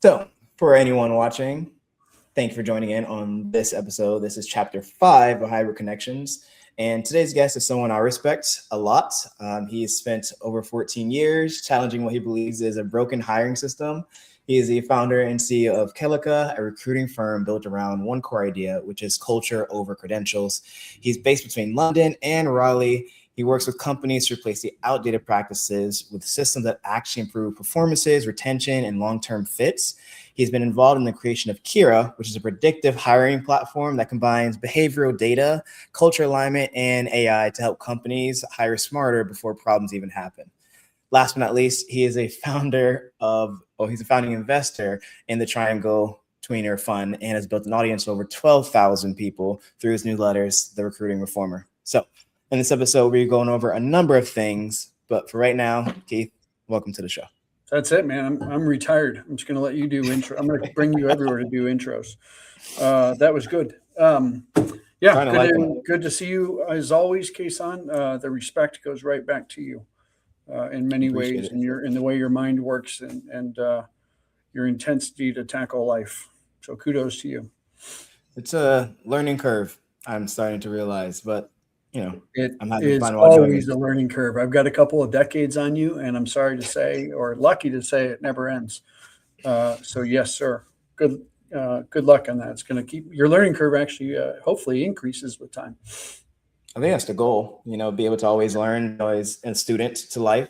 So, for anyone watching, thank you for joining in on this episode. This is chapter 5 of Hybrid Connections. And today's guest is someone I respect a lot. He has spent over 14 years challenging what he believes is a broken hiring system. He is the founder and CEO of Kelaca, a recruiting firm built around one core idea, which is culture over credentials. He's based between London and Raleigh. He works with companies to replace the outdated practices with systems that actually improve performances, retention, and long-term fits. He's been involved in the creation of Kira, which is a predictive hiring platform that combines behavioral data, culture alignment, and AI to help companies hire smarter before problems even happen. Last but not least, he's a founding investor in the Triangle Tweener Fund and has built an audience of over 12,000 people through his newsletters, The Recruiting Reformer. So in this episode, we're going over a number of things, but for right now, Keith, welcome to the show. That's it, man. I'm retired. I'm just going to let you do intro. I'm going to bring you everywhere to do intros. That was good. Good to see you as always, Kason. The respect goes right back to you in many ways, and in the way your mind works and your intensity to tackle life. So kudos to you. It's a learning curve, I'm starting to realize, but it is always a learning curve. I've got a couple of decades on you, and I'm sorry to say, or lucky to say, it never ends. So yes, sir. Good luck on that. It's going to keep your learning curve actually, hopefully, increases with time. I think that's the goal. Be able to always learn, always a student to life.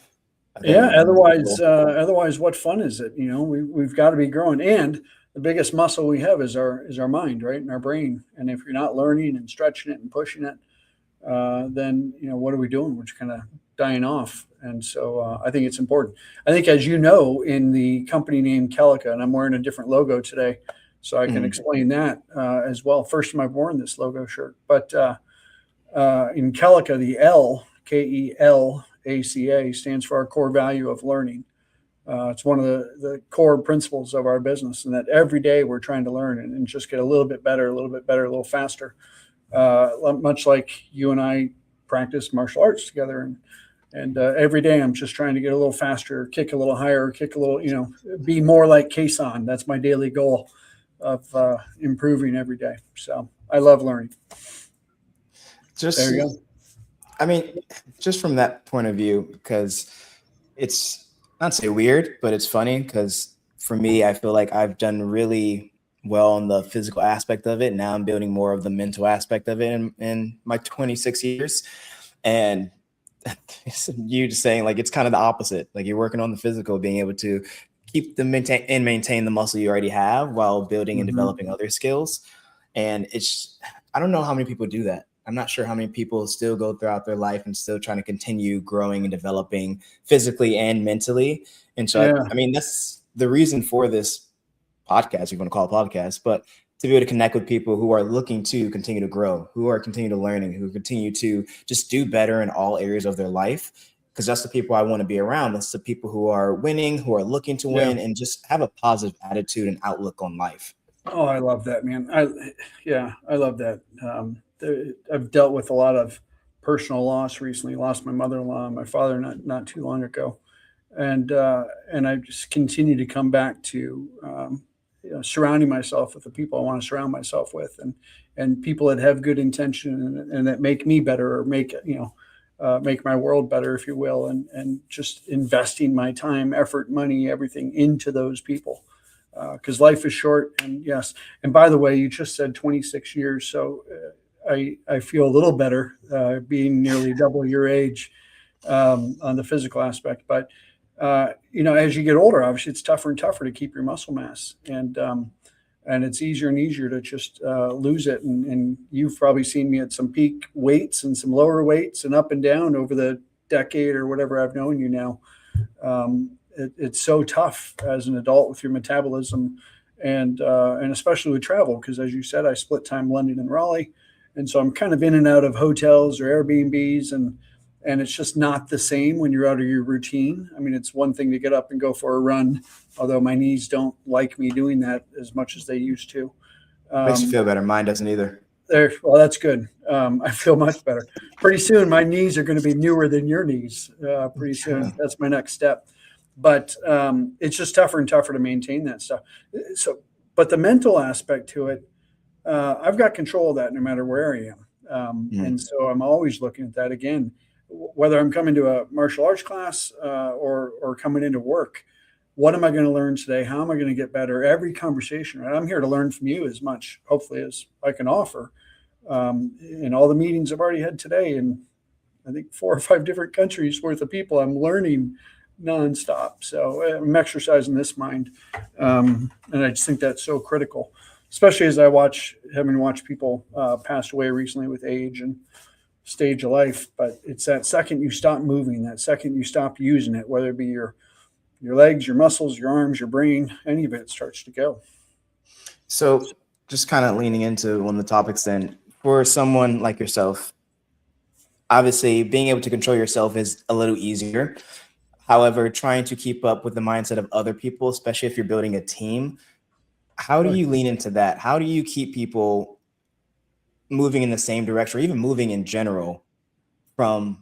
Yeah. Otherwise, what fun is it? We've got to be growing, and the biggest muscle we have is our mind, right, and our brain. And if you're not learning and stretching it and pushing it, then what are we doing? We're just kind of dying off. And so I think it's important. I think, as you know, in the company name Kelaca, and I'm wearing a different logo today, so I can explain that as well. First time I've worn this logo shirt, but in Kelaca, the L, Kelaca, stands for our core value of learning. It's one of the core principles of our business, and that every day we're trying to learn and just get a little bit better, a little faster. Much like you and I practice martial arts together, and every day I'm just trying to get a little faster, kick a little higher, kick a little, be more like Kason. That's my daily goal of improving every day. So I love learning. There you go. I mean, just from that point of view, because it's not say weird, but it's funny because for me, I feel like I've done really well on the physical aspect of it. Now I'm building more of the mental aspect of it in my 26 years. And you just saying like, it's kind of the opposite. Like you're working on the physical, being able to keep maintain the muscle you already have while building and developing other skills. And I don't know how many people do that. I'm not sure how many people still go throughout their life and still trying to continue growing and developing physically and mentally. And so, I mean, that's the reason for this podcast, you're going to call it a podcast, but to be able to connect with people who are looking to continue to grow, who are continue to learning, who continue to just do better in all areas of their life, because that's the people I want to be around. That's the people who are winning, who are looking to win, and just have a positive attitude and outlook on life. Oh, I love that, man. I love that. I've dealt with a lot of personal loss recently. Lost my mother-in-law and my father not too long ago, and I just continue to come back to surrounding myself with the people I want to surround myself with, and people that have good intention and that make me better, or make my world better, if you will, and just investing my time, effort, money, everything into those people, because life is short. And yes, and by the way, you just said 26 years, so I feel a little better being nearly double your age on the physical aspect, but as you get older, obviously it's tougher and tougher to keep your muscle mass, and it's easier and easier to just lose it. And you've probably seen me at some peak weights and some lower weights and up and down over the decade or whatever I've known you now. It's so tough as an adult with your metabolism, and especially with travel, because as you said, I split time London and Raleigh, and so I'm kind of in and out of hotels or Airbnbs, and it's just not the same when you're out of your routine. I mean, it's one thing to get up and go for a run, although my knees don't like me doing that as much as they used to. Makes you feel better. Mine doesn't either. Well, that's good. I feel much better. Pretty soon, my knees are going to be newer than your knees. Pretty soon, that's my next step. But it's just tougher and tougher to maintain that stuff. So, but the mental aspect to it, I've got control of that no matter where I am. Mm. And so I'm always looking at that again, whether I'm coming to a martial arts class or coming into work. What am I going to learn today? How am I going to get better? Every conversation, right? I'm here to learn from you as much, hopefully, as I can offer. In all the meetings I've already had today, and I think 4 or 5 different countries worth of people, I'm learning nonstop. So I'm exercising this mind. And I just think that's so critical, especially as having watched people pass away recently with age and stage of life. But it's that second you stop moving, that second you stop using it, whether it be your legs, your muscles, your arms, your brain, any of it starts to go. So just kind of leaning into one of the topics then, for someone like yourself, obviously being able to control yourself is a little easier. However, trying to keep up with the mindset of other people, especially if you're building a team, how do Right. you lean into that? How do you keep people moving in the same direction, or even moving in general, from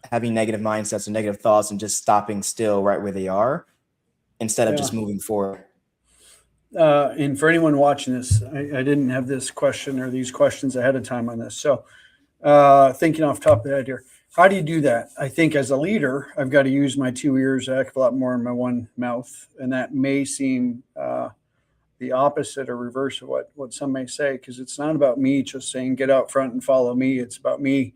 having negative mindsets and negative thoughts and just stopping still right where they are instead of Yeah. just moving forward? And for anyone watching this, I didn't have this question or these questions ahead of time on this. So thinking off the top of the head here, how do you do that? I think as a leader, I've got to use my 2 ears a heck of a lot more than my one mouth. And that may seem the opposite or reverse of what some may say, because it's not about me just saying, get out front and follow me. It's about me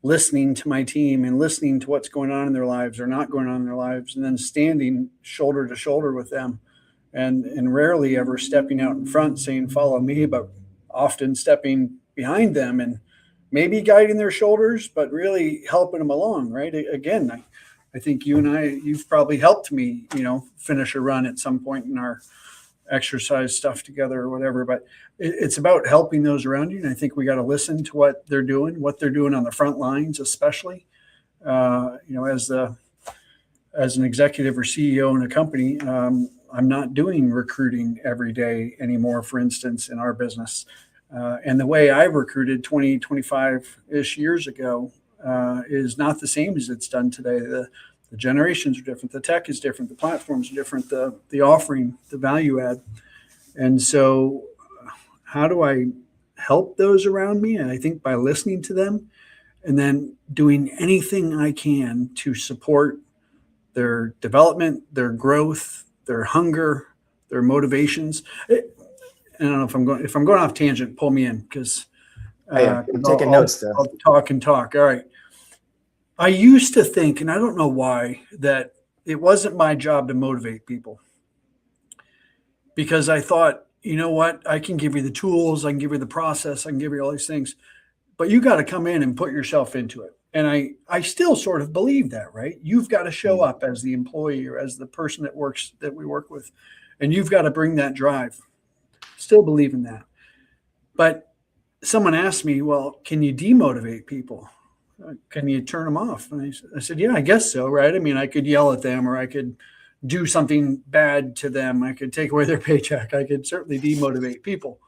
listening to my team and listening to what's going on in their lives or not going on in their lives, and then standing shoulder to shoulder with them, and rarely ever stepping out in front saying follow me, but often stepping behind them and maybe guiding their shoulders, but really helping them along. Right. Again, I think you've probably helped me, finish a run at some point in our exercise stuff together or whatever. But it's about helping those around you. And I think we got to listen to what they're doing on the front lines, especially, as an executive or CEO in a company. I'm not doing recruiting every day anymore, for instance, in our business. And the way I recruited 20, 25-ish years ago is not the same as it's done today. The generations are different. The tech is different. The platforms are different. The offering, the value add. And so how do I help those around me? And I think by listening to them and then doing anything I can to support their development, their growth, their hunger, their motivations. I don't know if I'm going off tangent, pull me in, because I'm taking notes though. I'll talk and talk. All right. I used to think, and I don't know why, that it wasn't my job to motivate people, because I thought, you know what, I can give you the tools, I can give you the process, I can give you all these things, but you got to come in and put yourself into it. And I still sort of believe that, right? You've got to show up as the employee or as the person that we work with, and you've got to bring that drive. Still believe in that. But someone asked me, well, can you demotivate people? Can you turn them off? And I said, yeah, I guess so, right? I mean, I could yell at them, or I could do something bad to them. I could take away their paycheck. I could certainly demotivate people.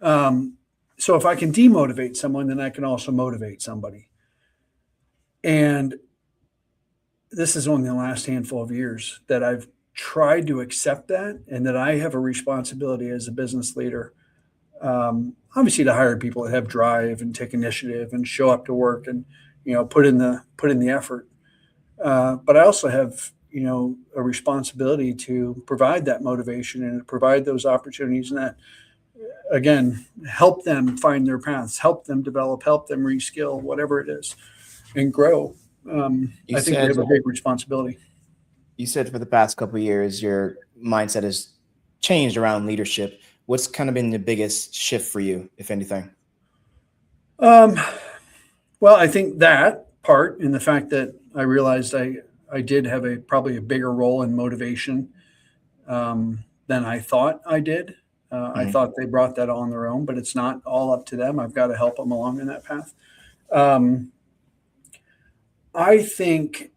So if I can demotivate someone, then I can also motivate somebody. And this is only the last handful of years that I've tried to accept that, and that I have a responsibility as a business leader, obviously, to hire people that have drive and take initiative and show up to work and put in the effort. But I also have a responsibility to provide that motivation and provide those opportunities, and that, again, help them find their paths, help them develop, help them reskill, whatever it is, and grow. I think we have a big responsibility. You said for the past couple of years, your mindset has changed around leadership. What's kind of been the biggest shift for you, if anything? Well, I think that part, in the fact that I realized I did have probably a bigger role in motivation than I thought I did. I thought they brought that on their own, but it's not all up to them. I've got to help them along in that path. I think,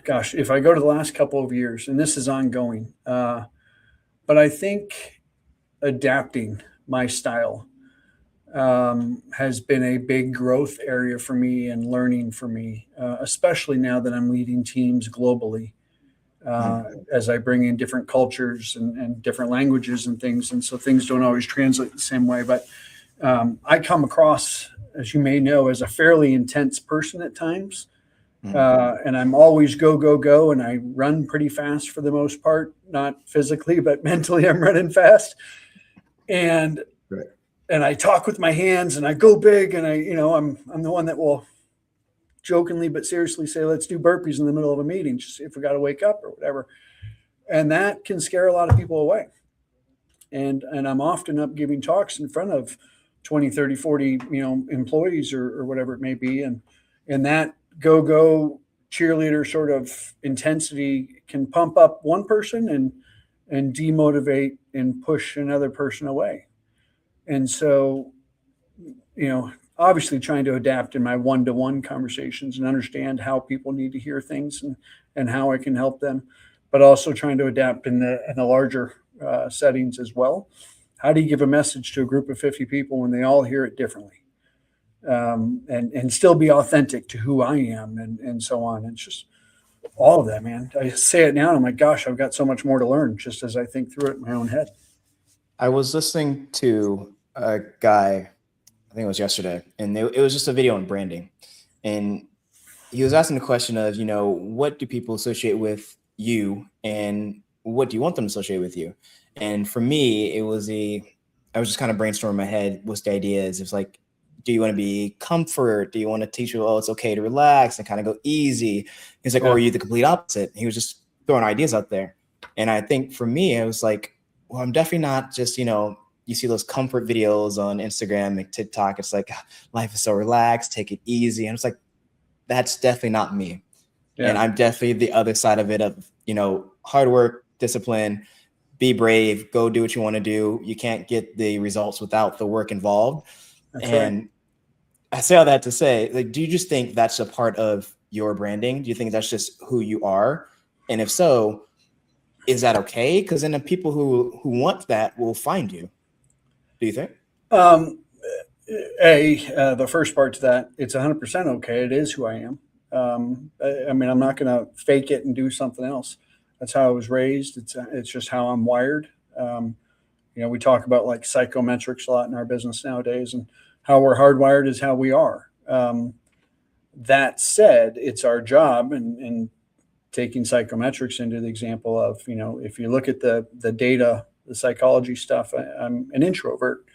gosh, if I go to the last couple of years, and this is ongoing, but I think adapting my style has been a big growth area for me and learning for me, especially now that I'm leading teams globally. as I bring in different cultures and different languages and things. And so things don't always translate the same way. But I come across, as you may know, as a fairly intense person at times. And I'm always go, go, go. And I run pretty fast for the most part, not physically, but mentally I'm running fast. And Right. and I talk with my hands and I go big, and I'm the one that will jokingly but seriously say, let's do burpees in the middle of a meeting, just if we got to wake up or whatever. And that can scare a lot of people away. And I'm often up giving talks in front of 20, 30, 40, employees or whatever it may be. And that go cheerleader sort of intensity can pump up one person and demotivate and push another person away. And so, obviously trying to adapt in my one-to-one conversations and understand how people need to hear things and how I can help them, but also trying to adapt in the larger settings as well. How do you give a message to a group of 50 people when they all hear it differently? And still be authentic to who I am and so on. It's just all of that, man. I say it now and I'm like, gosh, I've got so much more to learn just as I think through it in my own head. I was listening to a guy, I think it was yesterday, and it was just a video on branding. And he was asking the question of, what do people associate with you and what do you want them to associate with you? And for me, I was just kind of brainstorming in my head. What's the idea is, it's like, do you want to be comfort? Do you want to teach you, it's okay to relax and kind of go easy? He's like, or are you the complete opposite? He was just throwing ideas out there. And I think for me, I was like, well, I'm definitely not just, you see those comfort videos on Instagram and TikTok. It's like, life is so relaxed, take it easy. And it's like, that's definitely not me. Yeah. And I'm definitely the other side of it of, hard work, discipline, be brave, go do what you want to do. You can't get the results without the work involved. That's and right. I say all that to say, like, do you just think that's a part of your branding? Do you think that's just who you are? And if so, is that okay? Because then the people who want that will find you. Do you think? The first part to that, it's 100% okay. It is who I am. I'm not going to fake it and do something else. That's how I was raised. It's just how I'm wired. We talk about like psychometrics a lot in our business nowadays, and how we're hardwired is how we are. That said, it's our job, and taking psychometrics into the example of, if you look at the data, the psychology stuff, I'm an introvert.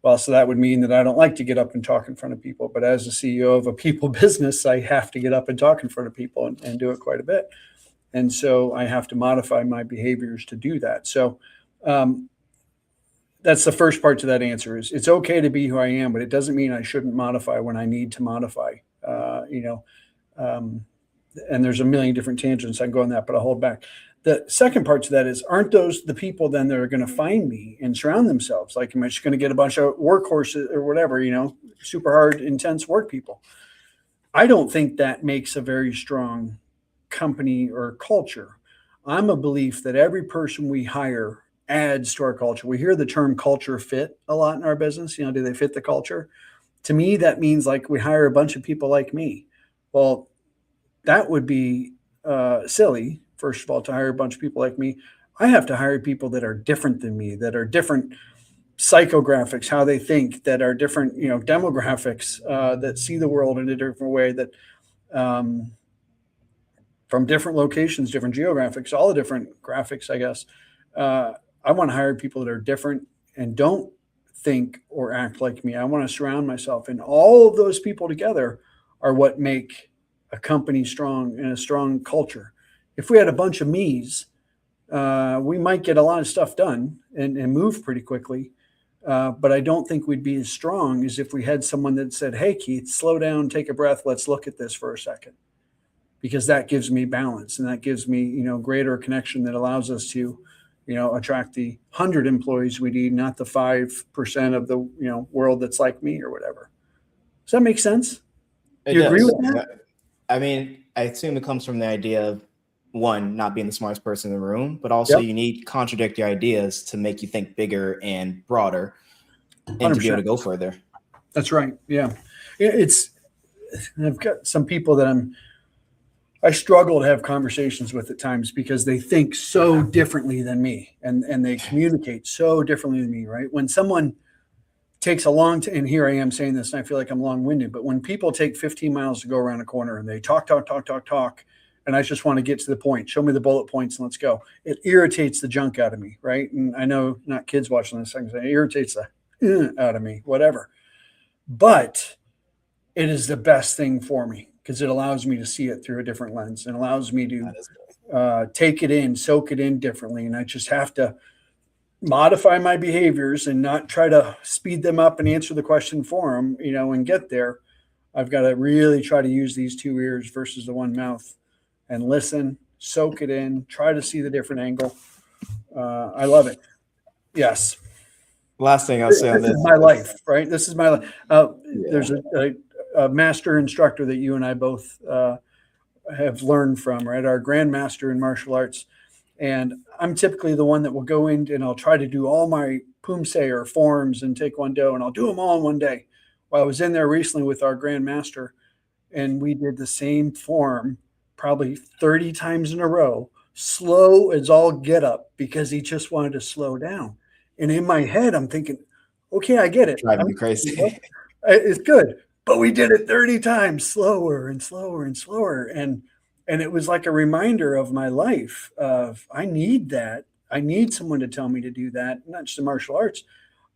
Well, so that would mean that I don't like to get up and talk in front of people. But as the CEO of a people business, I have to get up and talk in front of people and do it quite a bit. And so I have to modify my behaviors to do that. So that's the first part to that answer is it's okay to be who I am, but it doesn't mean I shouldn't modify when I need to modify, and there's a million different tangents I can go on that, but I'll hold back. The second part to that is, aren't those the people then that are going to find me and surround themselves? Like, am I just going to get a bunch of workhorses or whatever, super hard, intense work people? I don't think that makes a very strong company or culture. I'm a belief that every person we hire adds to our culture. We hear the term culture fit a lot in our business. Do they fit the culture? To me, that means like we hire a bunch of people like me. Well, that would be silly, first of all, to hire a bunch of people like me. I have to hire people that are different than me, that are different psychographics, how they think, that are different, demographics, that see the world in a different way, that from different locations, different geographics, all the different graphics, I guess. I want to hire people that are different and don't think or act like me. I want to surround myself, and all of those people together are what make a company strong and a strong culture. If we had a bunch of me's, we might get a lot of stuff done and move pretty quickly. But I don't think we'd be as strong as if we had someone that said, hey, Keith, slow down, take a breath. Let's look at this for a second, because that gives me balance, and that gives me, greater connection that allows us to, attract the 100 employees we need, not the 5% of the, world that's like me or whatever. Does that make sense? Do you agree with that? I mean, I assume it comes from the idea of, one, not being the smartest person in the room, but also you need contradictory ideas to make you think bigger and broader and 100%. To be able to go further. That's right. Yeah. I've got some people that I'm I struggle to have conversations with at times because they think so differently than me, and they communicate so differently than me, right? When someone takes a long time, and here I am saying this, and I feel like I'm long-winded, but when people take 15 miles to go around a corner and they talk, and I just want to get to the point, show me the bullet points and let's go. It irritates the junk out of me, right? And I know not kids watching this, it irritates the out of me, whatever. But it is the best thing for me because it allows me to see it through a different lens and allows me to take it in, soak it in differently. And I just have to modify my behaviors and not try to speed them up and answer the question for them, and get there. I've got to really try to use these two ears versus the one mouth and listen, soak it in, try to see the different angle. I love it. Yes. Last thing I'll say on this is my life, right? This is my life. There's a master instructor that you and I both have learned from, right? Our grandmaster in martial arts. And I'm typically the one that will go in and I'll try to do all my pumse or forms and taekwondo, and I'll do them all in one day. Well, I was in there recently with our grandmaster, and we did the same form probably 30 times in a row, slow as all get up, because he just wanted to slow down. And in my head, I'm thinking, okay, I get it. Driving me crazy. It's good. But we did it 30 times slower and slower and slower. And it was like a reminder of my life of I need that. I need someone to tell me to do that, not just in martial arts,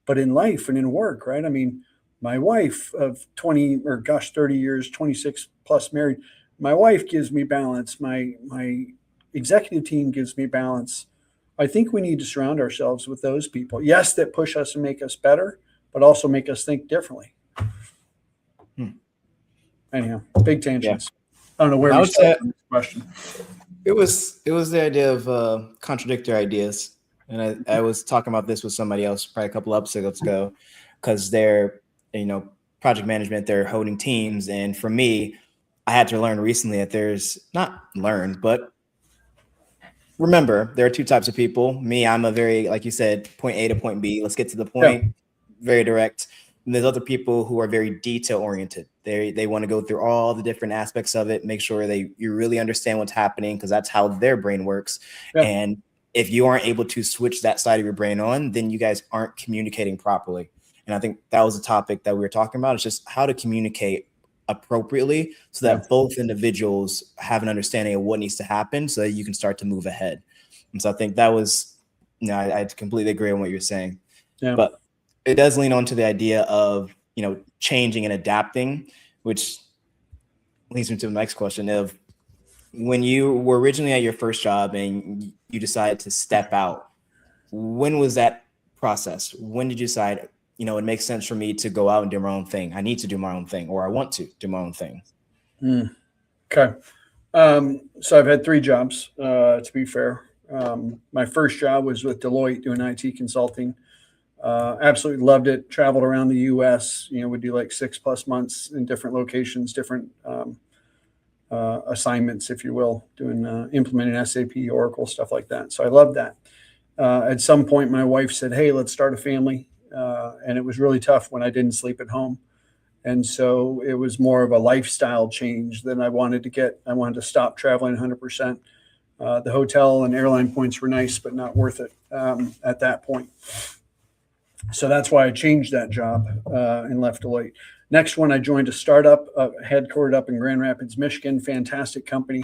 but in life and in work, right? I mean, my wife of 30 years, 26 plus married, my wife gives me balance. My executive team gives me balance. I think we need to surround ourselves with those people. Yes, that push us and make us better, but also make us think differently. Anyhow, big tangents. Yeah. I don't know where we started on this question. It was the idea of contradictory ideas. And I was talking about this with somebody else probably a couple of episodes ago, because they're, project management, they're holding teams. And for me, I had to learn recently that but remember, there are two types of people. Me, I'm a very, like you said, point A to point B. Let's get to the point, very direct. And there's other people who are very detail oriented. They want to go through all the different aspects of it, make sure you really understand what's happening, because that's how their brain works. Yeah. And if you aren't able to switch that side of your brain on, then you guys aren't communicating properly. And I think that was a topic that we were talking about. It's just how to communicate appropriately so that both individuals have an understanding of what needs to happen so that you can start to move ahead. And so I think that was, I completely agree on what you're saying. Yeah. But it does lean on to the idea of, changing and adapting, which leads me to the next question of when you were originally at your first job and you decided to step out, when was that process? When did you decide, it makes sense for me to go out and do my own thing? I need to do my own thing, or I want to do my own thing. Okay. So I've had 3 jobs, to be fair. My first job was with Deloitte doing IT consulting. Absolutely loved it. Traveled around the U.S. Would do like 6+ months in different locations, different assignments, if you will, doing implementing SAP, Oracle, stuff like that. So I loved that. At some point, my wife said, "Hey, let's start a family," and it was really tough when I didn't sleep at home. And so it was more of a lifestyle change than I wanted to get. I wanted to stop traveling 100%. The hotel and airline points were nice, but not worth it at that point. So that's why I changed that job and left Deloitte. Next one, I joined a startup headquartered up in Grand Rapids, Michigan. Fantastic company.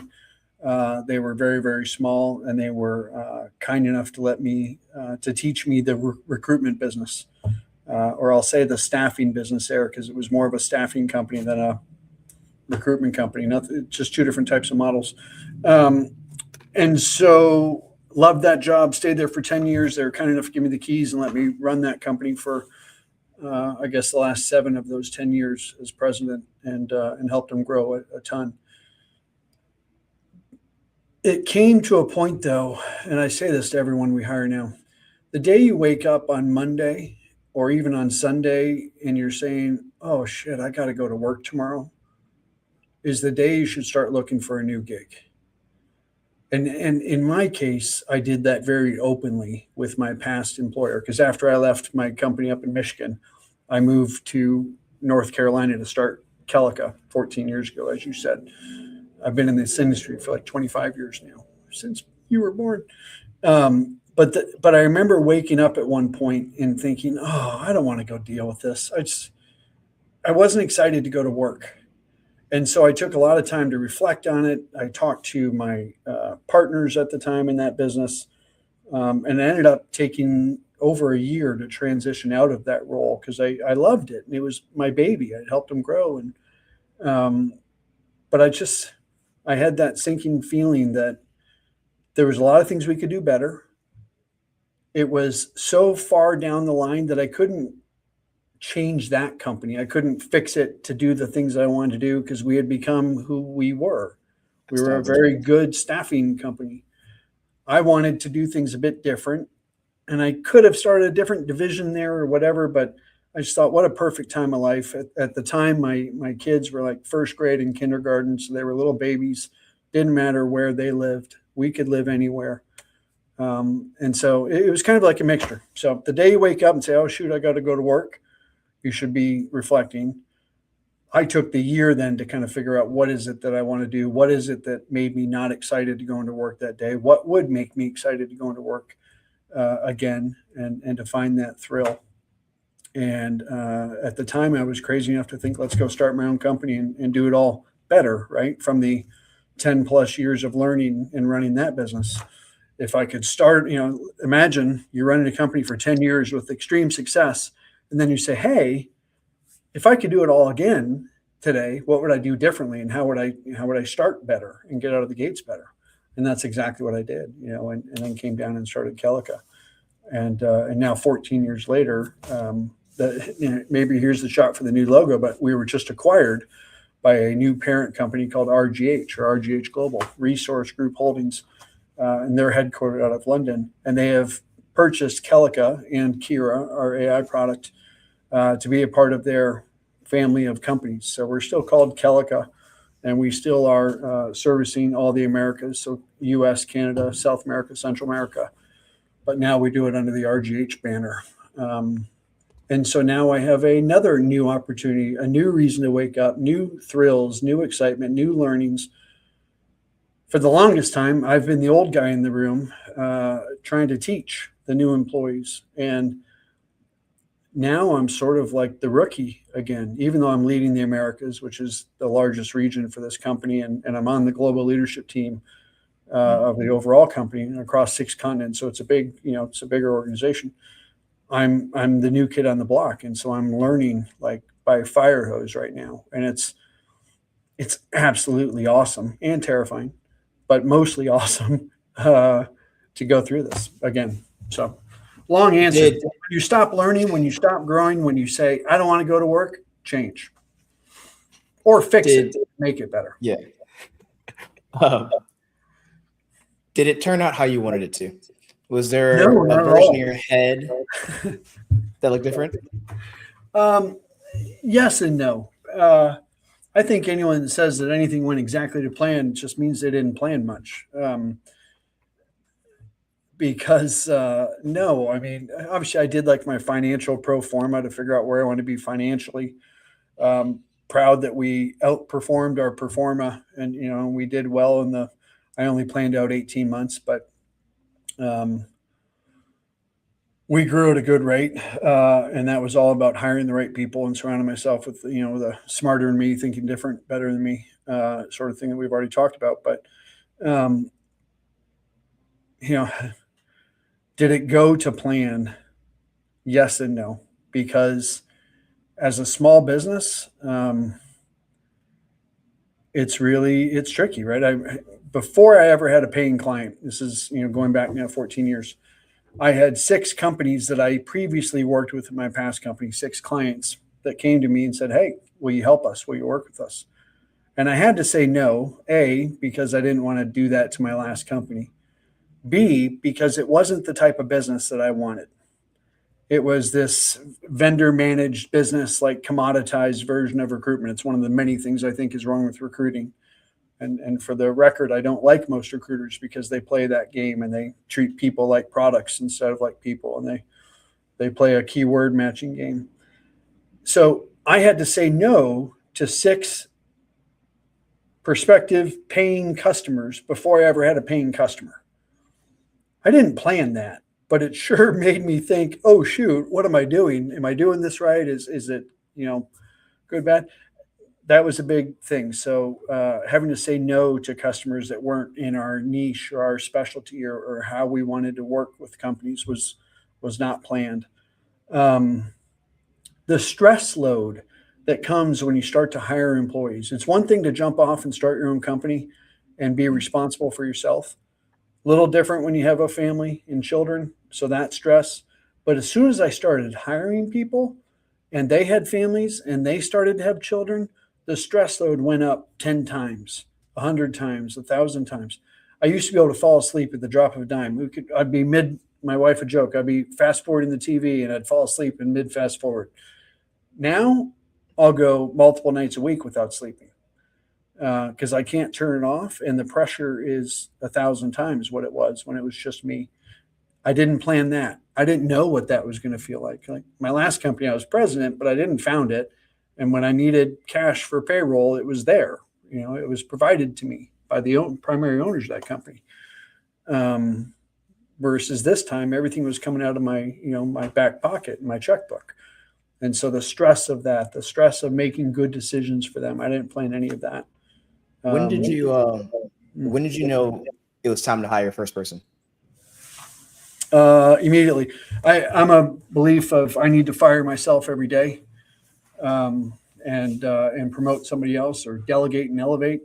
They were very, very small, and they were kind enough to let me to teach me the recruitment business, or I'll say the staffing business there, because it was more of a staffing company than a recruitment company. Just 2 different types of models. And so loved that job, stayed there for 10 years. They were kind enough to give me the keys and let me run that company for, I guess, the last 7 of those 10 years as president, and helped them grow a ton. It came to a point, though, and I say this to everyone we hire now, the day you wake up on Monday or even on Sunday and you're saying, "Oh, shit, I got to go to work tomorrow," is the day you should start looking for a new gig. And in my case, I did that very openly with my past employer, because after I left my company up in Michigan, I moved to North Carolina to start Kelaca 14 years ago, as you said. I've been in this industry for like 25 years now, since you were born. But I remember waking up at one point and thinking, oh, I don't want to go deal with this. I wasn't excited to go to work. And so I took a lot of time to reflect on it. I talked to my partners at the time in that business, and I ended up taking over a year to transition out of that role because I loved it. And it was my baby. I helped him grow. But I had that sinking feeling that there was a lot of things we could do better. It was so far down the line that I couldn't change that company. I couldn't fix it to do the things that I wanted to do because we had become who we were. We were a very good staffing company. I wanted to do things a bit different, and I could have started a different division there or whatever, but I just thought, what a perfect time of life. At the time, my kids were like first grade and kindergarten, so they were little babies. Didn't matter where they lived. We could live anywhere. And so it was kind of like a mixture. So the day you wake up and say, oh, shoot, I got to go to work, you should be reflecting. I took the year then to kind of figure out what is it that I want to do? What is it that made me not excited to go into work that day? What would make me excited to go into work again and to find that thrill? And at the time, I was crazy enough to think, let's go start my own company and do it all better, right? From the 10 plus years of learning and running that business. If I could start, imagine you're running a company for 10 years with extreme success. And then you say, hey, if I could do it all again today, what would I do differently? And how would I start better and get out of the gates better? And that's exactly what I did, and then came down and started Kelaca. And now 14 years later, maybe here's the shot for the new logo, but we were just acquired by a new parent company called RGH, or RGH Global Resource Group Holdings. And they're headquartered out of London. And they have purchased Kelaca and Kira, our AI product, to be a part of their family of companies. So we're still called Kelaca, and we still are servicing all the Americas, so US, Canada, South America, Central America. But now we do it under the RGH banner. And so now I have another new opportunity, a new reason to wake up, new thrills, new excitement, new learnings. For the longest time, I've been the old guy in the room trying to teach the new employees. And now I'm sort of like the rookie again, even though I'm leading the Americas, which is the largest region for this company. And I'm on the global leadership team of the overall company across 6 continents. So it's a bigger organization. I'm the new kid on the block. And so I'm learning like by a fire hose right now. And it's absolutely awesome and terrifying, but mostly awesome to go through this again. So long answer. When you stop learning, when you stop growing, when you say, I don't want to go to work, change. Or fix it, make it better. Yeah. Did it turn out how you wanted it to? Was there a version in your head that looked different? Yes and no. I think anyone that says that anything went exactly to plan just means they didn't plan much. Because no, I mean, obviously I did like my financial pro forma to figure out where I want to be financially. Proud that we outperformed our pro forma, and we did well I only planned out 18 months, but we grew at a good rate, and that was all about hiring the right people and surrounding myself with the smarter than me, thinking different, better than me, sort of thing that we've already talked about. But did it go to plan? Yes and no, because as a small business, it's tricky, right? Before I ever had a paying client, this is going back now 14 years. I had 6 companies that I previously worked with in my past company, 6 clients that came to me and said, hey, will you help us? Will you work with us? And I had to say no, A, because I didn't want to do that to my last company. B, because it wasn't the type of business that I wanted. It was this vendor managed business, like commoditized version of recruitment. It's one of the many things I think is wrong with recruiting. And for the record, I don't like most recruiters because they play that game and they treat people like products instead of like people. And they play a keyword matching game. So I had to say no to 6 prospective paying customers before I ever had a paying customer. I didn't plan that, but it sure made me think, oh, shoot, what am I doing? Am I doing this right? Is it, good, bad? That was a big thing. So having to say no to customers that weren't in our niche or our specialty or how we wanted to work with companies was not planned. The stress load that comes when you start to hire employees. It's one thing to jump off and start your own company and be responsible for yourself. A little different when you have a family and children, so that stress. But as soon as I started hiring people and they had families and they started to have children, the stress load went up 10 times, 100 times, 1,000 times. I used to be able to fall asleep at the drop of a dime. I'd be my wife would joke, I'd be fast forwarding the TV and I'd fall asleep in mid fast forward. Now I'll go multiple nights a week without sleeping because I can't turn it off. And the pressure is 1,000 times what it was when it was just me. I didn't plan that. I didn't know what that was going to feel like. Like my last company, I was president, but I didn't found it. And when I needed cash for payroll, it was there. It was provided to me by the primary owners of that company. Versus this time, everything was coming out of my, my back pocket, my checkbook. And so the stress of that, the stress of making good decisions for them, I didn't plan any of that. When did you know it was time to hire your first person? Immediately. I'm a belief of I need to fire myself every day, and promote somebody else or delegate and elevate.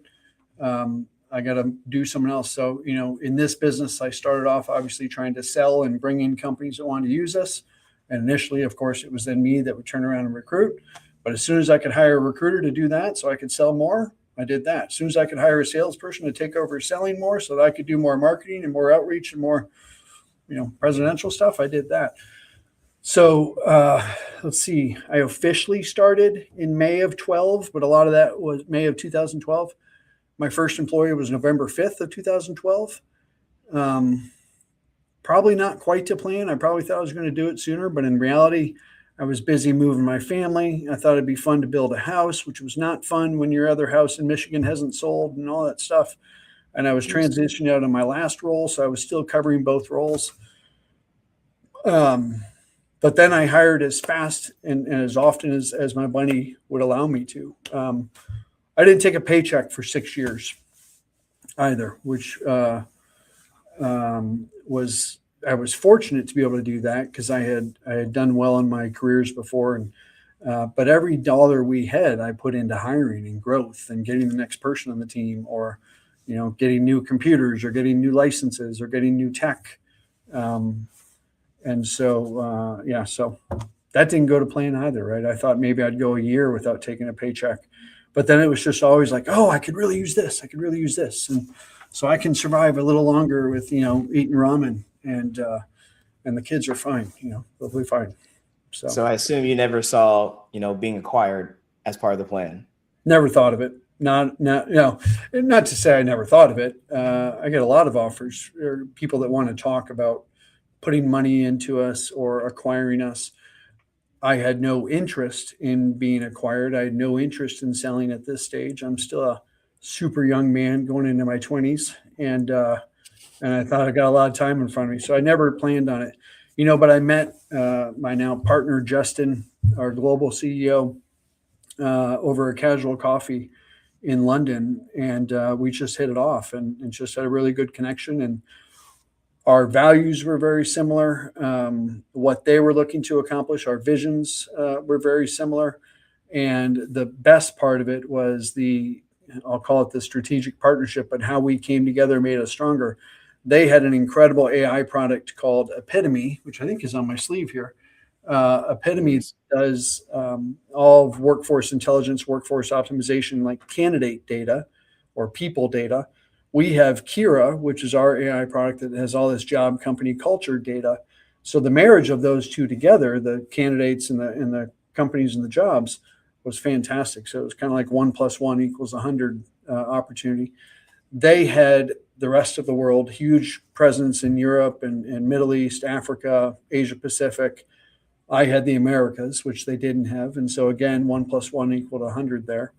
I got to do someone else. So, in this business, I started off obviously trying to sell and bring in companies that wanted to use us. And initially, of course, it was then me that would turn around and recruit. But as soon as I could hire a recruiter to do that so I could sell more, I did that. As soon as I could hire a salesperson to take over selling more so that I could do more marketing and more outreach and more, presidential stuff, I did that. So let's see. I officially started in May of 12, but a lot of that was May of 2012. My first employee was November 5th of 2012. Probably not quite to plan. I probably thought I was going to do it sooner, but in reality, I was busy moving my family. I thought it'd be fun to build a house, which was not fun when your other house in Michigan hasn't sold and all that stuff. And I was transitioning out of my last role, so I was still covering both roles. But then I hired as fast and as often as my money would allow me to. I didn't take a paycheck for 6 years either, which I was fortunate to be able to do that because I had done well in my careers before. And but every dollar we had, I put into hiring and growth and getting the next person on the team, or getting new computers or getting new licenses or getting new tech. And so, so that didn't go to plan either, right? I thought maybe I'd go a year without taking a paycheck, but then it was just always like, oh, I could really use this. I could really use this. And so I can survive a little longer with, eating ramen and the kids are fine, they'll be fine. So I assume you never saw, being acquired as part of the plan. Never thought of it. Not to say I never thought of it. I get a lot of offers or people that want to talk about putting money into us or acquiring us. I had no interest in being acquired. I had no interest in selling at this stage. I'm still a super young man going into my 20s, and I thought I got a lot of time in front of me, so I never planned on it. But I met my now partner Justin, our global CEO, over a casual coffee in London, and we just hit it off and just had a really good connection. And our values were very similar. What they were looking to accomplish, our visions were very similar. And the best part of it was I'll call it the strategic partnership, but how we came together made us stronger. They had an incredible AI product called Epitome, which I think is on my sleeve here. Epitome does all of workforce intelligence, workforce optimization, like candidate data or people data. We have Kira, which is our AI product that has all this job company culture data. So the marriage of those two together, the candidates and the companies and the jobs, was fantastic. So it was kind of like 1 + 1 = 100 opportunity. They had the rest of the world, huge presence in Europe and Middle East, Africa, Asia Pacific. I had the Americas, which they didn't have. And so again, 1 + 1 = 100 there.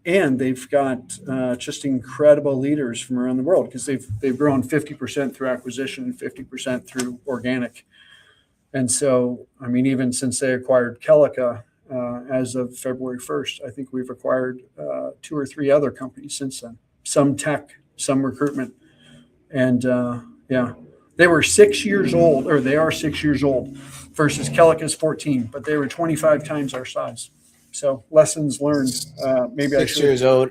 and they've got just incredible leaders from around the world because they've grown 50% through acquisition and 50% through organic. And so, I mean, even since they acquired Kelaca as of February 1st, I think we've acquired 2 or 3 other companies since then. Some tech, some recruitment, and yeah, they were 6 years old, or they are 6 years old, versus Kelaca's 14, but they were 25 times our size. So lessons learned. Maybe I 6 should. years old,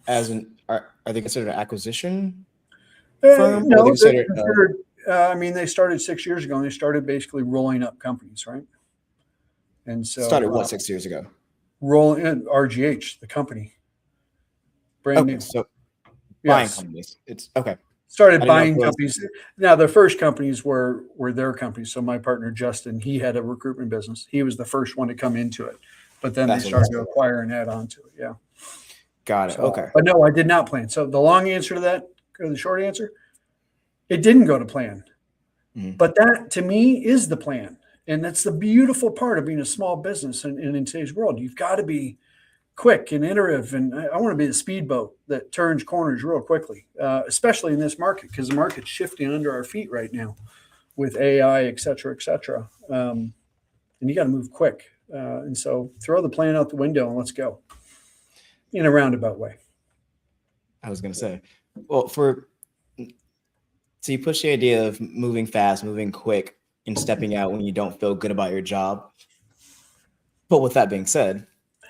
as an are they considered an acquisition firm, or are they No, they're considered? considered. I mean, they started 6 years ago, and they started basically rolling up companies, right? And so Started what, 6 years ago? rolling in RGH, the company, brand Okay, new. so buying Yes, companies. It's okay. I started didn't know if buying it was. companies. Now, the first companies were their companies. So my partner Justin, he had a recruitment business. He was the first one to come into it, but then they That's what started it to was. acquire and add on to it. Yeah. Got it. So, Okay. but no, I did not plan. So the long answer to that, or the short answer, it didn't go to plan. Mhm. But that to me is the plan. And that's the beautiful part of being a small business and in today's world. You've got to be quick and iterative. And I want to be the speedboat that turns corners real quickly, especially in this market, because the market's shifting under our feet right now with AI, et cetera, et cetera. And you got to move quick. And so throw the plan out the window and let's go in a roundabout way. I was gonna say, well, so you push the idea of moving fast, moving quick, and stepping out when you don't feel good about your job. But with that being said,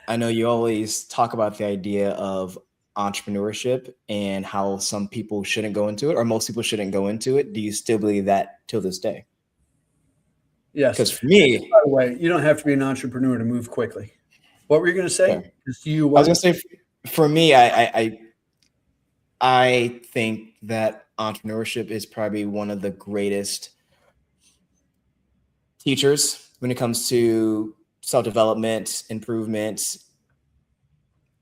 I know you always talk about the idea of entrepreneurship and how some people shouldn't go into it, or most people shouldn't go into it. Do you still believe that till this day? Yes. Because for me, By the way, you don't have to be an entrepreneur to move quickly. What were you going to say? yeah, Do you I was what? gonna say, for me, I think that entrepreneurship is probably one of the greatest teachers when it comes to self-development, improvement,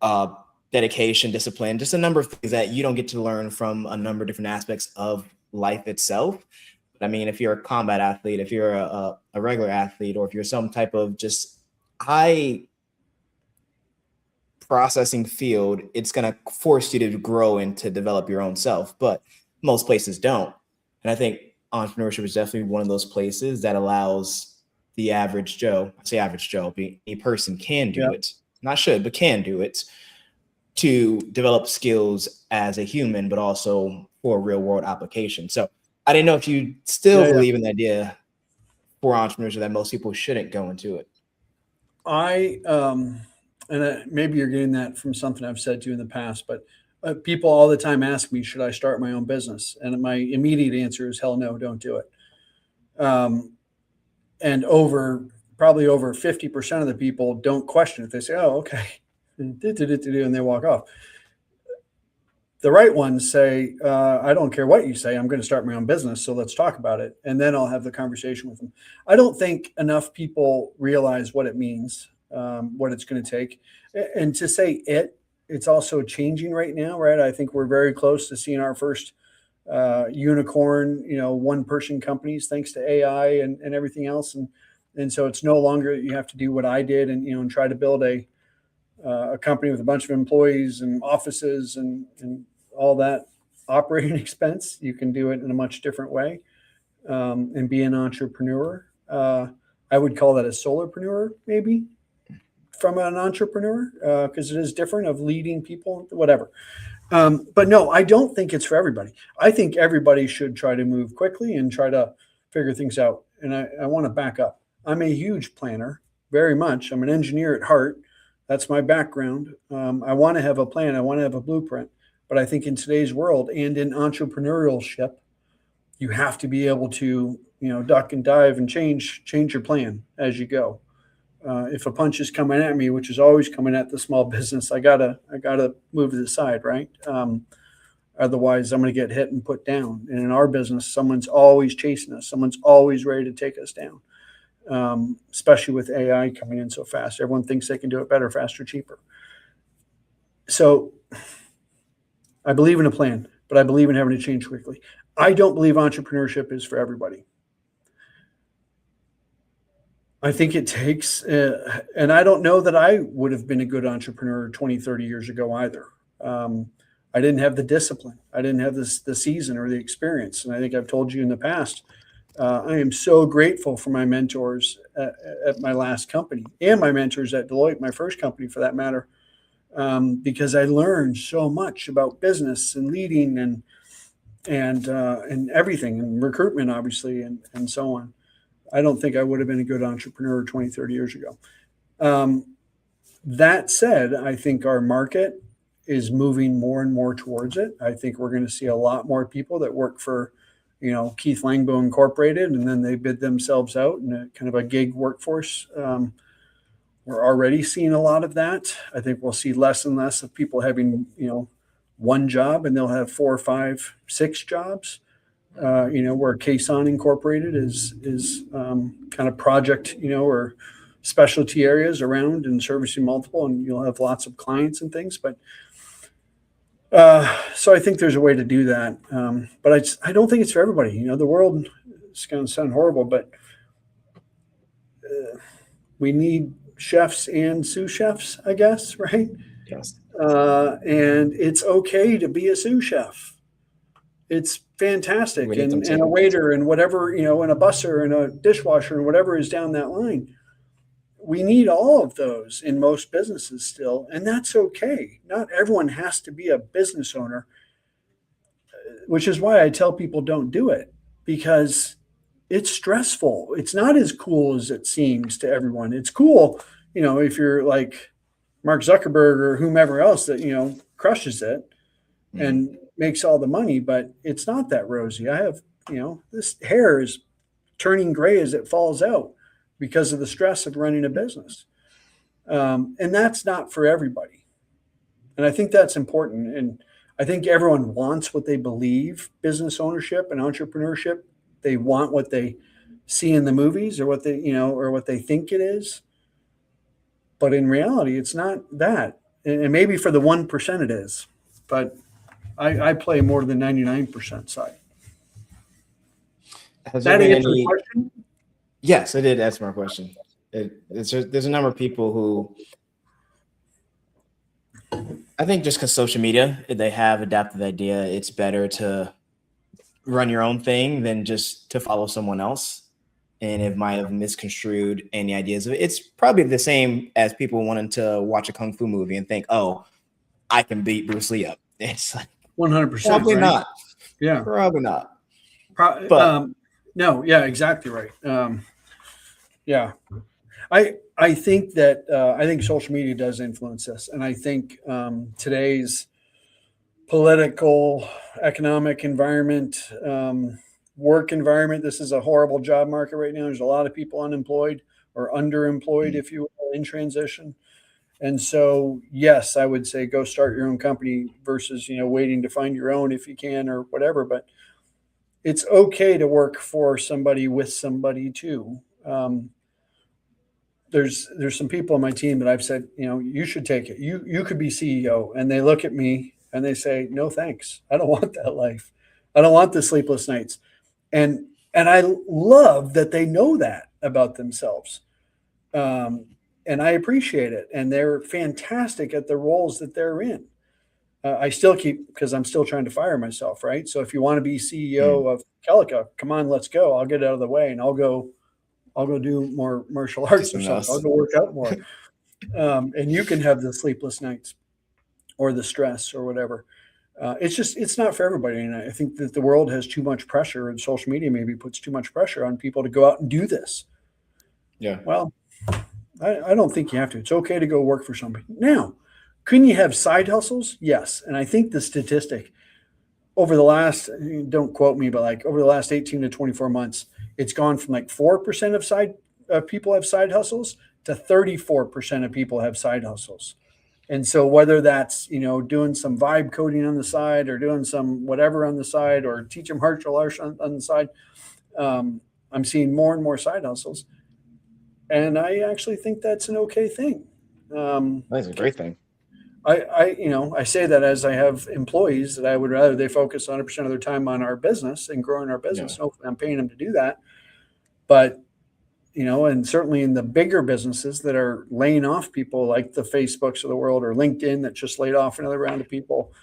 uh, dedication, discipline, just a number of things that you don't get to learn from a number of different aspects of life itself. But I mean, if you're a combat athlete, if you're a regular athlete, or if you're some type of just high processing field, it's going to force you to grow and to develop your own self. But most places don't. And I think entrepreneurship is definitely one of those places that allows the average Joe, I say average Joe, a person can do Yeah. it, not should, but can do it, to develop skills as a human, but also for real world application. So I didn't know if you still Yeah. believe in the idea for entrepreneurship that most people shouldn't go into it. Maybe you're getting that from something I've said to you in the past, but people all the time ask me, should I start my own business? And my immediate answer is, hell no, don't do it. And probably over 50% of the people don't question it. They say, oh, okay, and they walk off. The right ones say, I don't care what you say, I'm going to start my own business, so let's talk about it. And then I'll have the conversation with them. I don't think enough people realize what it means, what it's going to take. And to say it's also changing right now, right? I think we're very close to seeing our first unicorn, one-person companies, thanks to AI and everything else. And so it's no longer you have to do what I did and try to build a company with a bunch of employees and offices and all that operating expense. You can do it in a much different way and be an entrepreneur. I would call that a solopreneur, maybe, from an entrepreneur, because it is different of leading people, whatever. But no, I don't think it's for everybody. I think everybody should try to move quickly and try to figure things out. And I want to back up. I'm a huge planner, very much. I'm an engineer at heart. That's my background. I want to have a plan. I want to have a blueprint. But I think in today's world and in entrepreneurship, you have to be able to, duck and dive and change your plan as you go. If a punch is coming at me, which is always coming at the small business, I gotta move to the side, right? Otherwise, I'm going to get hit and put down. And in our business, someone's always chasing us. Someone's always ready to take us down. Especially with AI coming in so fast, everyone thinks they can do it better, faster, cheaper. So I believe in a plan, but I believe in having to change quickly. I don't believe entrepreneurship is for everybody. I think it takes, and I don't know that I would have been a good entrepreneur 20, 30 years ago either. I didn't have the discipline. I didn't have the season or the experience. And I think I've told you in the past, I am so grateful for my mentors at my last company and my mentors at Deloitte, my first company for that matter, because I learned so much about business and leading and everything, and recruitment, obviously, and so on. I don't think I would have been a good entrepreneur 20, 30 years ago. That said, I think our market is moving more and more towards it. I think we're going to see a lot more people that work for, Keith Langbo Incorporated, and then they bid themselves out in a kind of a gig workforce. We're already seeing a lot of that. I think we'll see less and less of people having, one job, and they'll have 4, 5, 6 jobs. Where Cason Incorporated is kind of project, or specialty areas around and servicing multiple, and you'll have lots of clients and things. But so I think there's a way to do that. But I don't think it's for everybody. The world is going to sound horrible, but we need chefs and sous chefs, I guess, right? Yes. And it's okay to be a sous chef. It's fantastic. And a waiter and whatever, and a busser and a dishwasher and whatever is down that line. We need all of those in most businesses still, and that's okay. Not everyone has to be a business owner, which is why I tell people don't do it, because it's stressful. It's not as cool as it seems to everyone. It's cool, if you're like Mark Zuckerberg or whomever else that, crushes it and makes all the money, but it's not that rosy. I have, this hair is turning gray as it falls out because of the stress of running a business. And that's not for everybody. And I think that's important. And I think everyone wants what they believe business ownership and entrepreneurship. They want what they see in the movies or what they, or what they think it is. But in reality, it's not that. And maybe for the 1% it is. But I play more than 99% side. Has that answered your question? Yes, I did answer my question. There's a number of people who, I think just because social media, they have adapted the idea it's better to run your own thing than just to follow someone else. And it might have misconstrued any ideas of it. It's probably the same as people wanting to watch a Kung Fu movie and think, oh, I can beat Bruce Lee up. It's like 100%. Probably right? not. Yeah. Probably not. But no, yeah, exactly right. Yeah. I think that I think social media does influence this. And I think today's political, economic environment, work environment, this is a horrible job market right now. There's a lot of people unemployed or underemployed, if you will, in transition. And so, yes, I would say go start your own company versus, waiting to find your own if you can or whatever. But it's okay to work for somebody with somebody too. There's some people on my team that I've said, you should take it. You could be CEO. And they look at me and they say, no, thanks. I don't want that life. I don't want the sleepless nights. And I love that they know that about themselves. And I appreciate it. And they're fantastic at the roles that they're in. I still keep, because I'm still trying to fire myself, right? So if you want to be CEO of Kelaca, come on, let's go. I'll get out of the way and I'll go do more martial arts or something. I'll go work out more. And you can have the sleepless nights or the stress or whatever. It's not for everybody. And I think that the world has too much pressure, and social media maybe puts too much pressure on people to go out and do this. Yeah. Well, I don't think you have to. It's okay to go work for somebody. Now, couldn't you have side hustles? Yes. And I think the statistic over the last, don't quote me, but like over the last 18 to 24 months, it's gone from like 4% of people have side hustles to 34% of people have side hustles. And so whether that's, doing some vibe coding on the side or doing some whatever on the side or teaching martial arts on the side, I'm seeing more and more side hustles. And I actually think that's an okay thing. That's a great thing. I say that as I have employees that I would rather they focus 100% of their time on our business and growing our business. Yeah. Hopefully I'm paying them to do that. But and certainly in the bigger businesses that are laying off people like the Facebooks of the world or LinkedIn that just laid off another round of people,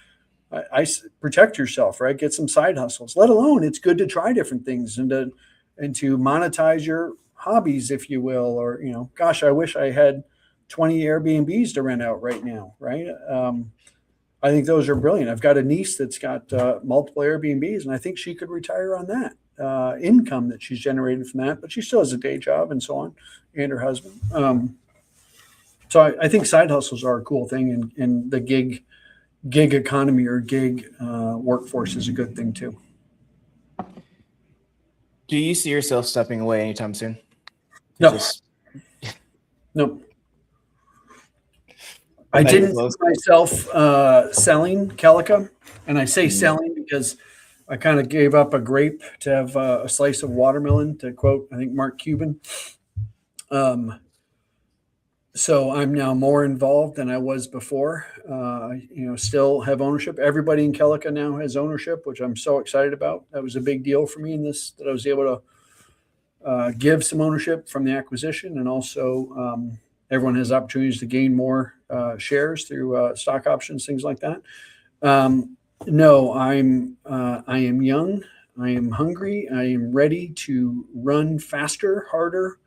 I protect yourself, right? Get some side hustles. Let alone, it's good to try different things and to monetize your hobbies, if you will, or, gosh, I wish I had 20 Airbnbs to rent out right now, right? I think those are brilliant. I've got a niece that's got multiple Airbnbs, and I think she could retire on that income that she's generated from that, but she still has a day job and so on, and her husband. So I think side hustles are a cool thing, and the gig economy or gig workforce is a good thing too. Do you see yourself stepping away anytime soon? No. No. I didn't see myself selling Kelaca, and I say selling because I kind of gave up a grape to have a slice of watermelon, to quote, I think, Mark Cuban. So I'm now more involved than I was before. Still have ownership. Everybody in Kelaca now has ownership, which I'm so excited about. That was a big deal for me in this, that I was able to give some ownership from the acquisition, and also everyone has opportunities to gain more shares through stock options, things like that. No, I am young. I am hungry. I am ready to run faster, harder,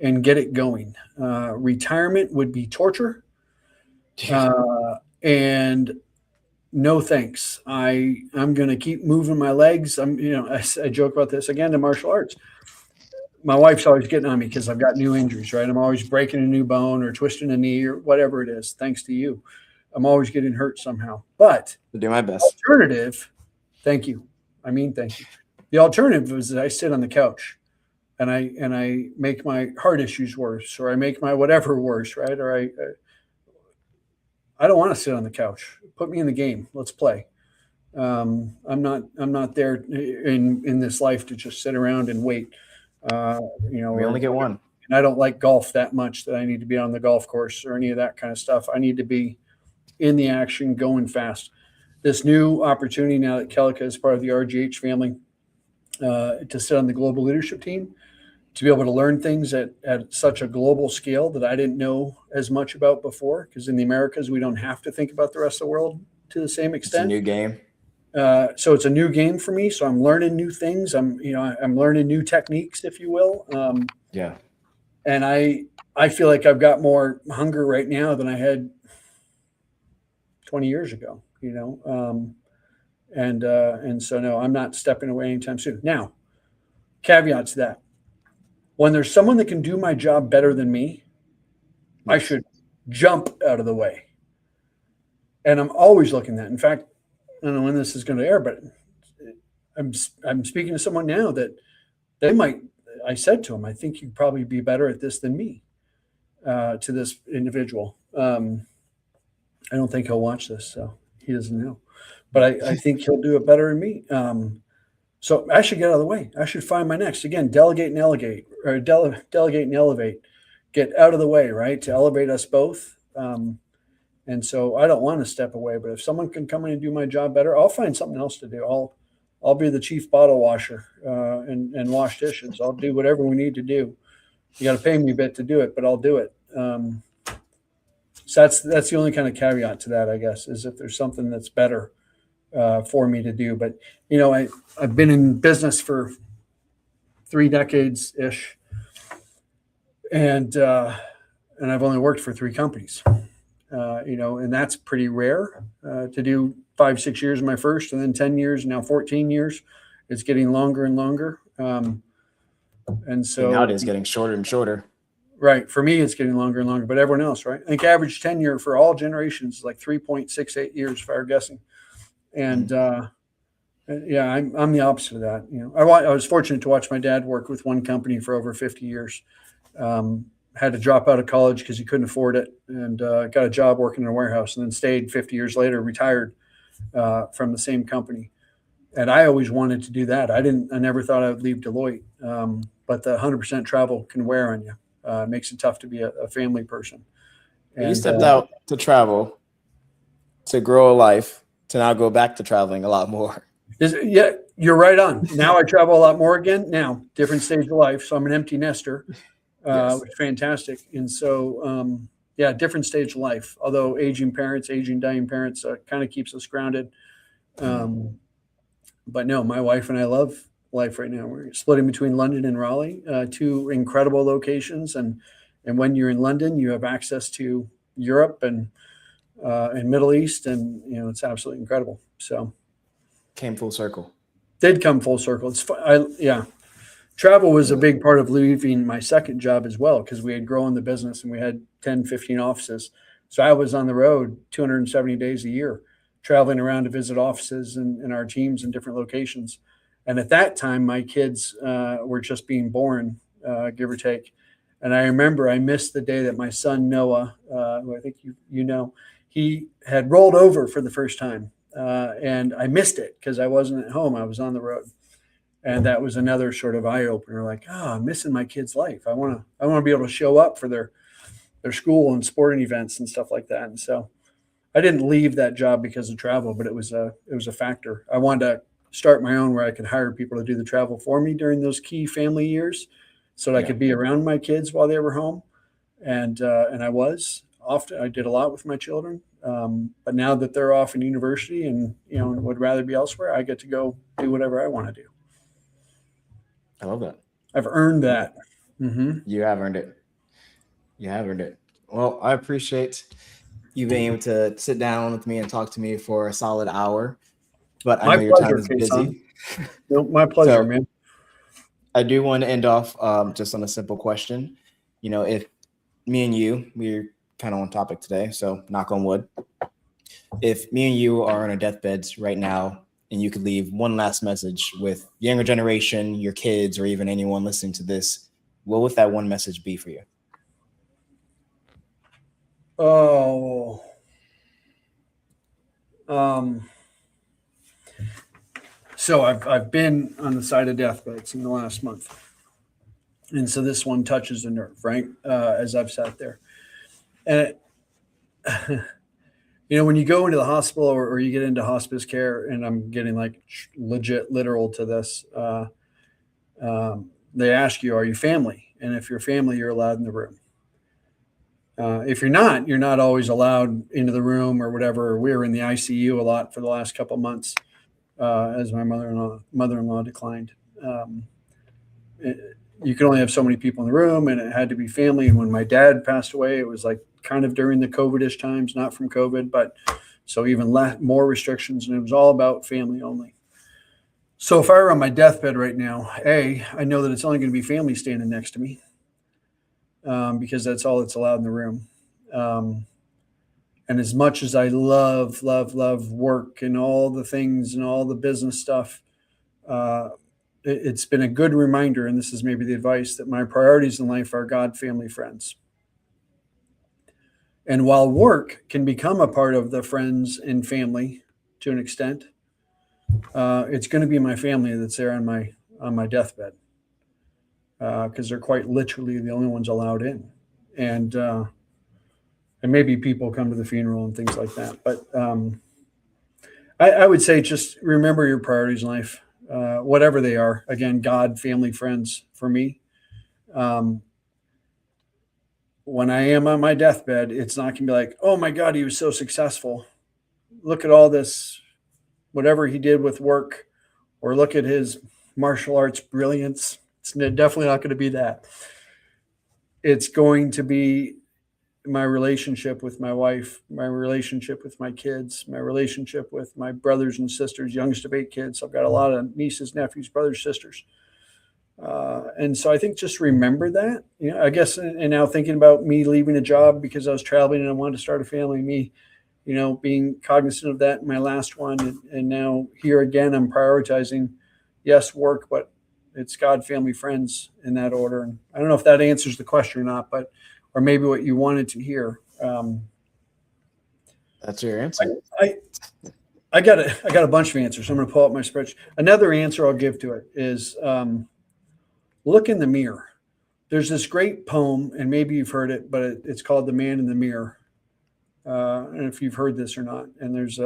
and get it going. Retirement would be torture. And no thanks. I'm going to keep moving my legs. I joke about this again to martial arts. My wife's always getting on me because I've got new injuries, right? I'm always breaking a new bone or twisting a knee or whatever it is, thanks to you. I'm always getting hurt somehow. But I'll do my best. Alternative, thank you. Thank you. The alternative is that I sit on the couch and I make my heart issues worse, or I make my whatever worse, right? Or I don't want to sit on the couch. Put me in the game. Let's play. I'm not there in this life to just sit around and wait. We only get one. And I don't like golf that much that I need to be on the golf course or any of that kind of stuff. I need to be in the action, going fast. This new opportunity now that Kelaca is part of the RGH family, to sit on the global leadership team, to be able to learn things at such a global scale that I didn't know as much about before, because in the Americas, we don't have to think about the rest of the world to the same extent. It's a new game. So it's a new game for me. So I'm learning new things. I'm learning new techniques, if you will. Yeah. And I feel like I've got more hunger right now than I had 20 years ago, and so, no, I'm not stepping away anytime soon. Now, caveat to that, when there's someone that can do my job better than me, I should jump out of the way. And I'm always looking at that. In fact, I don't know when this is going to air, but I'm speaking to someone now that I said to him, I think you'd probably be better at this than me, to this individual. I don't think he'll watch this, so he doesn't know. But I think he'll do it better than me. So I should get out of the way. I should find my next. Again, delegate and elevate, or delegate and elevate. Get out of the way, right, to elevate us both. And so I don't want to step away. But if someone can come in and do my job better, I'll find something else to do. I'll be the chief bottle washer and wash dishes. I'll do whatever we need to do. You got to pay me a bit to do it, but I'll do it. So that's the only kind of caveat to that, I guess, is if there's something that's better for me to do. But, I've been in business for 3 decades ish. And I've only worked for 3 companies, and that's pretty rare to do 5-6 years in my first, and then 10 years, now 14 years. It's getting longer and longer. And so now it is getting shorter and shorter. Right. For me, it's getting longer and longer, but everyone else, right? I think average tenure for all generations is like 3.68 years, if I were guessing. And yeah, I'm the opposite of that. I was fortunate to watch my dad work with one company for over 50 years. Had to drop out of college because he couldn't afford it, and got a job working in a warehouse, and then stayed 50 years later, retired from the same company. And I always wanted to do that. I never thought I would leave Deloitte, but the 100% travel can wear on you. It makes it tough to be a family person. And you stepped out to travel, to grow a life, to now go back to traveling a lot more. Yeah, You're right on. Now I travel a lot more again. Now, different stage of life. So I'm an empty nester, Yes. which is fantastic. And so, yeah, different stage of life. Although aging parents, aging, dying parents kind of keeps us grounded. But no, my wife and I love life right now. We're splitting between London and Raleigh, two incredible locations. And when you're in London, you have access to Europe and Middle East, and it's absolutely incredible. So Came full circle. did come full circle. It's fun. Yeah. Travel was a big part of leaving my second job as well, because we had grown the business and we had 10, 15 offices. So I was on the road 270 days a year, traveling around to visit offices and our teams in different locations. And at that time, my kids were just being born, give or take. And I remember I missed the day that my son, Noah, who I think you know, he had rolled over for the first time. And I missed it because I wasn't at home. I was on the road. And that was another sort of eye opener. Like, I'm missing my kid's life. I want to be able to show up for their school and sporting events and stuff like that. And so I didn't leave that job because of travel, but it was a factor. I wanted to start my own where I could hire people to do the travel for me during those key family years, so that I could be around my kids while they were home. And I was often. I did a lot with my children. But now that they're off in university and would rather be elsewhere, I get to go do whatever I want to do. I love that. I've earned that. Mm-hmm. You have earned it. You have earned it. Well, I appreciate you being able to sit down with me and talk to me for a solid hour. But I know your time is busy. No, my pleasure, man. I do want to end off just on a simple question. If me and you, we're kind of on topic today, so knock on wood. If me and you are on our deathbeds right now, and you could leave one last message with the younger generation, your kids, or even anyone listening to this, what would that one message be for you? Oh, so I've been on the side of deathbeds in the last month, and so this one touches the nerve, right? As I've sat there, and when you go into the hospital or you get into hospice care, and I'm getting like legit literal to this, they ask you, are you family? And if you're family, you're allowed in the room. If you're not always allowed into the room or whatever. We were in the ICU a lot for the last couple of months as my mother-in-law declined. You could only have so many people in the room, and it had to be family. And when my dad passed away, it was like kind of during the COVID-ish times, not from COVID, but so even more restrictions, and it was all about family only. So if I were on my deathbed right now, I know that it's only going to be family standing next to me, because that's all that's allowed in the room. And as much as I love work and all the things and all the business stuff, it's been a good reminder, and this is maybe the advice, that my priorities in life are God, family, friends. And while work can become a part of the friends and family to an extent, it's going to be my family that's there on my deathbed, because they're quite literally the only ones allowed in. And maybe people come to the funeral and things like that. But I would say just remember your priorities in life, whatever they are. Again, God, family, friends for me. When I am on my deathbed, it's not going to be like, oh my God, he was so successful. Look at all this, whatever he did with work, or look at his martial arts brilliance. It's definitely not going to be that. It's going to be my relationship with my wife, my relationship with my kids, my relationship with my brothers and sisters, youngest of 8 kids. I've got a lot of nieces, nephews, brothers, sisters. And so I think just remember that, I guess, and now thinking about me leaving a job because I was traveling and I wanted to start a family, me, being cognizant of that in my last one. And now here again, I'm prioritizing, yes, work, but it's God, family, friends in that order. And I don't know if that answers the question or not, or maybe what you wanted to hear. That's your answer. I got a bunch of answers. I'm going to pull up my spreadsheet. Another answer I'll give to it is, look in the mirror. There's this great poem, and maybe you've heard it, but it's called The Man in the Mirror. And if you've heard this or not, and there's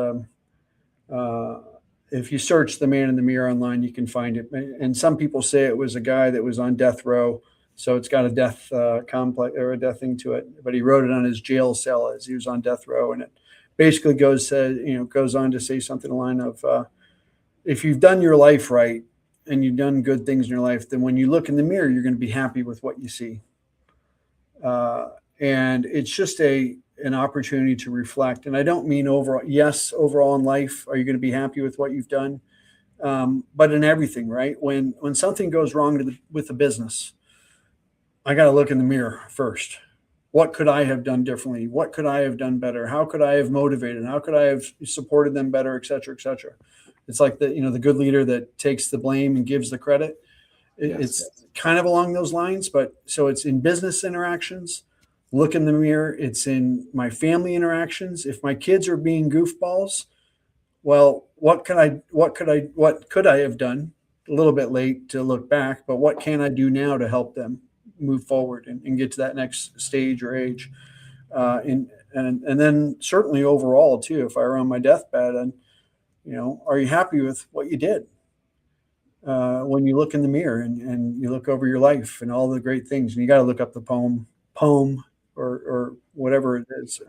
if you search the man in the mirror online, you can find it. And some people say it was a guy that was on death row, so it's got a death complex or a death thing to it. But he wrote it on his jail cell as he was on death row, and it basically goes on to say something along the line of, if you've done your life right and you've done good things in your life, then when you look in the mirror, you're going to be happy with what you see. And it's just an opportunity to reflect. And I don't mean overall in life, are you going to be happy with what you've done? But in everything, right? When something goes wrong with the business, I got to look in the mirror first. What could I have done differently? What could I have done better? How could I have motivated? How could I have supported them better, et cetera, et cetera? It's like the good leader that takes the blame and gives the credit. It's kind of along those lines, but so it's in business interactions. Look in the mirror. It's in my family interactions. If my kids are being goofballs, well, what could I have done? A little bit late to look back, but what can I do now to help them move forward and get to that next stage or age? And then certainly overall too, if I were on my deathbed, and are you happy with what you did? When you look in the mirror and you look over your life and all the great things, and you got to look up the poem or whatever it is,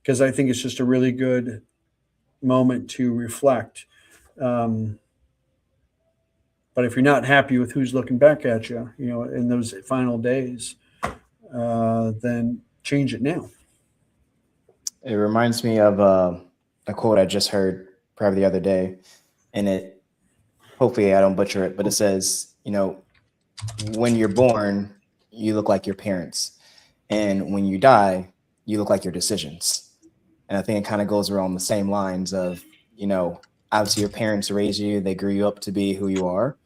because I think it's just a really good moment to reflect. But if you're not happy with who's looking back at you, in those final days, then change it now. It reminds me of a quote I just heard probably the other day, and hopefully I don't butcher it, but it says, when you're born, you look like your parents, and when you die, you look like your decisions. And I think it kind of goes around the same lines of, obviously your parents raised you, they grew you up to be who you are.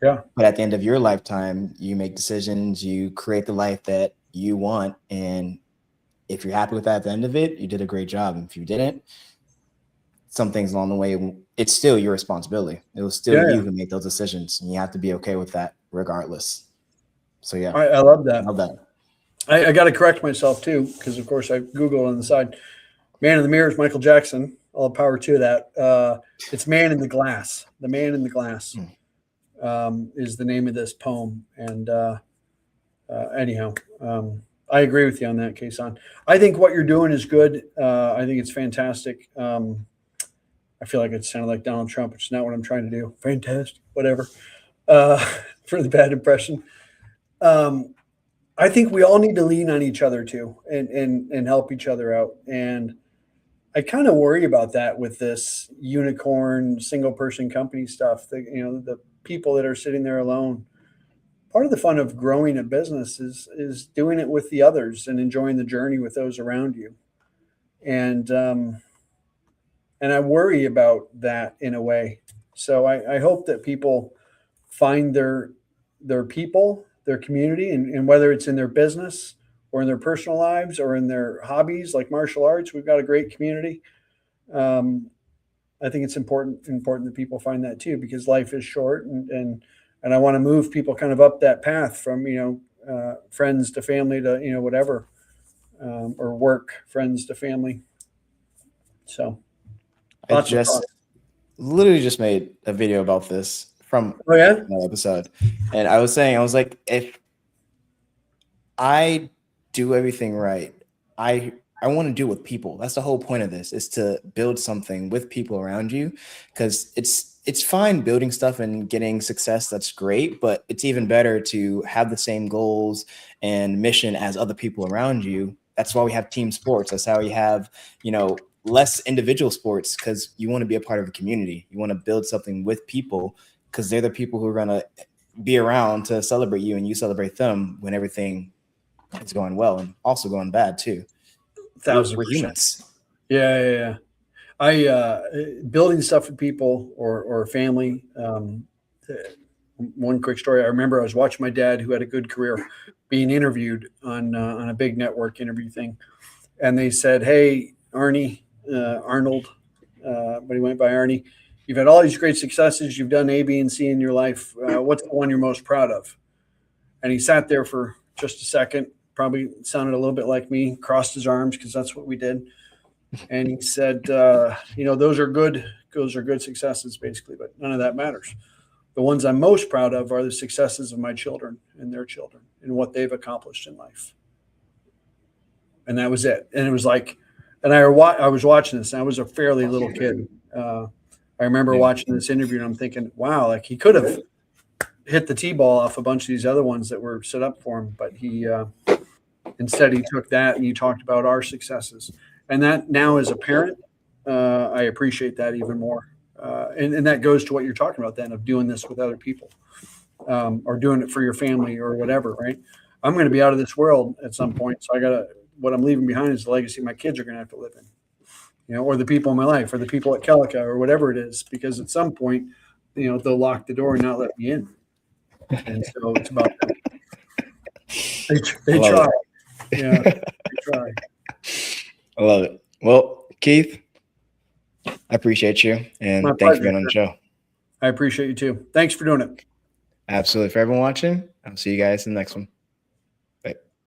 Yeah. But at the end of your lifetime, you make decisions, you create the life that you want. And if you're happy with that at the end of it, you did a great job. And if you didn't, some things along the way, it's still your responsibility. It was still you who made those decisions, and you have to be okay with that regardless. So yeah, I love that. I love that. I got to correct myself too, because of course I Googled on the side. Man in the Mirror is Michael Jackson. All the power to that. It's Man in the Glass. The Man in the Glass is the name of this poem. And anyhow, I agree with you on that, Kason. I think what you're doing is good. I think it's fantastic. I feel like it sounded like Donald Trump, which is not what I'm trying to do. Fantastic, whatever, for the bad impression. I think we all need to lean on each other too, and help each other out. And I kind of worry about that with this unicorn single person company stuff. The people that are sitting there alone. Part of the fun of growing a business is doing it with the others and enjoying the journey with those around you. And I worry about that in a way. So I hope that people find their people, their community, and whether it's in their business or in their personal lives or in their hobbies like martial arts, we've got a great community. I think it's important that people find that too, because life is short, and I want to move people kind of up that path from, friends to family to, whatever, or work, friends to family. So I literally just made a video about this from that episode. And I was like, if I do everything right, I want to do it with people. That's the whole point of this, is to build something with people around you, because it's fine building stuff and getting success. That's great. But it's even better to have the same goals and mission as other people around you. That's why we have team sports. That's how we have, less individual sports, because you want to be a part of a community. You want to build something with people, because they're the people who are going to be around to celebrate you, and you celebrate them when everything is going well and also going bad too. 1,000%. We're humans. Yeah. I building stuff with people or family. One quick story. I remember I was watching my dad, who had a good career, being interviewed on a big network interview thing, and they said, "Hey, Arnold, but he went by Arnie. You've had all these great successes. You've done A, B, and C in your life. What's the one you're most proud of?" And he sat there for just a second, probably sounded a little bit like me, crossed his arms, because that's what we did. And he said, those are good Those are good successes, basically, but none of that matters. The ones I'm most proud of are the successes of my children and their children and what they've accomplished in life. And that was it. And it was like, and I was watching this, and I was a fairly little kid. I remember watching this interview, and I'm thinking, wow, like he could have hit the T-ball off a bunch of these other ones that were set up for him. But he instead he took that and he talked about our successes. And that now as a parent, I appreciate that even more. And that goes to what you're talking about then of doing this with other people or doing it for your family or whatever, right? I'm going to be out of this world at some point. So what I'm leaving behind is the legacy my kids are going to have to live in, you know, or the people in my life or the people at Kelaca or whatever it is, because at some point, you know, they'll lock the door and not let me in. And so it's about that. They try. Yeah, they try. I love it. Well, Keith, I appreciate you, and thanks for being on the show. I appreciate you too. Thanks for doing it. Absolutely. For everyone watching, I'll see you guys in the next one.